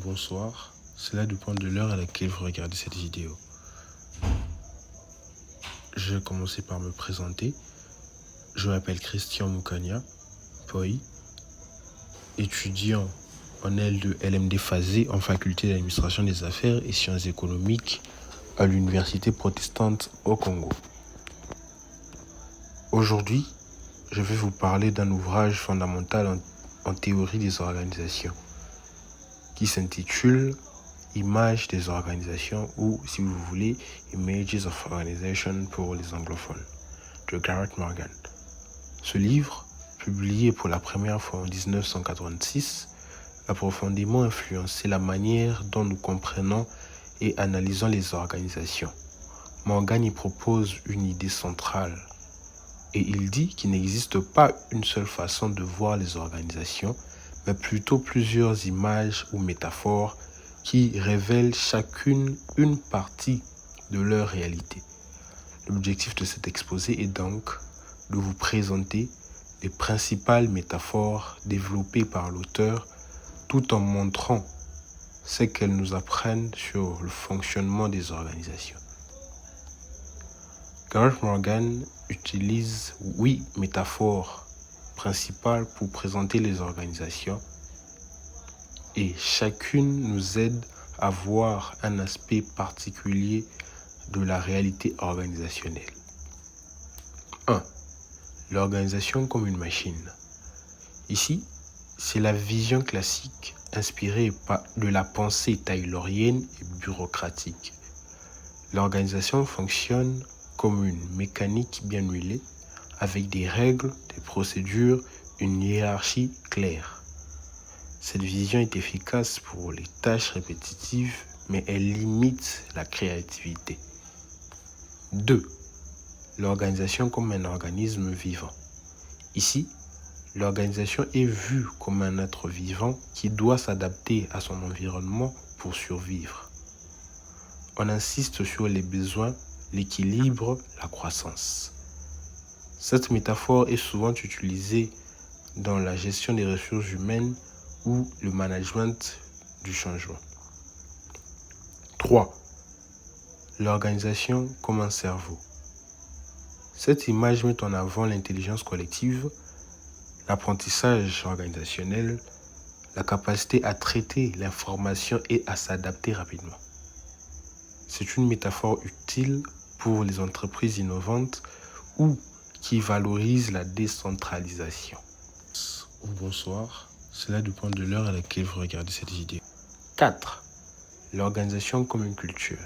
Bonsoir, cela dépend de l'heure à laquelle vous regardez cette vidéo. Je vais commencer par me présenter. Je m'appelle Christian Moukania Poi, étudiant en L2 LMD Phasé en faculté d'administration des affaires et sciences économiques à l'Université protestante au Congo. Aujourd'hui, je vais vous parler d'un ouvrage fondamental en théorie des organisations qui s'intitule Images des organisations ou, si vous voulez, Images of Organization pour les anglophones, de Garrett Morgan. Ce livre, publié pour la première fois en 1986, a profondément influencé la manière dont nous comprenons et analysons les organisations. Morgan y propose une idée centrale et il dit qu'il n'existe pas une seule façon de voir les organisations, mais plutôt plusieurs images ou métaphores qui révèlent chacune une partie de leur réalité. L'objectif de cet exposé est donc de vous présenter les principales métaphores développées par l'auteur tout en montrant ce qu'elles nous apprennent sur le fonctionnement des organisations. Garrett Morgan utilise 8 métaphores principales pour présenter les organisations et chacune nous aide à voir un aspect particulier de la réalité organisationnelle. 1. L'organisation comme une machine. Ici, c'est la vision classique inspirée de la pensée taylorienne et bureaucratique. L'organisation fonctionne comme une mécanique bien huilée, avec des règles, des procédures, une hiérarchie claire. Cette vision est efficace pour les tâches répétitives, mais elle limite la créativité. 2. L'organisation comme un organisme vivant. Ici, l'organisation est vue comme un être vivant qui doit s'adapter à son environnement pour survivre. On insiste sur les besoins, l'équilibre, la croissance. Cette métaphore est souvent utilisée dans la gestion des ressources humaines ou le management du changement. 3. L'organisation comme un cerveau. Cette image met en avant l'intelligence collective, l'apprentissage organisationnel, la capacité à traiter l'information et à s'adapter rapidement. C'est une métaphore utile pour les entreprises innovantes ou qui valorisent la décentralisation. Bonsoir, cela dépend de l'heure à laquelle vous regardez cette vidéo. 4. L'organisation comme une culture.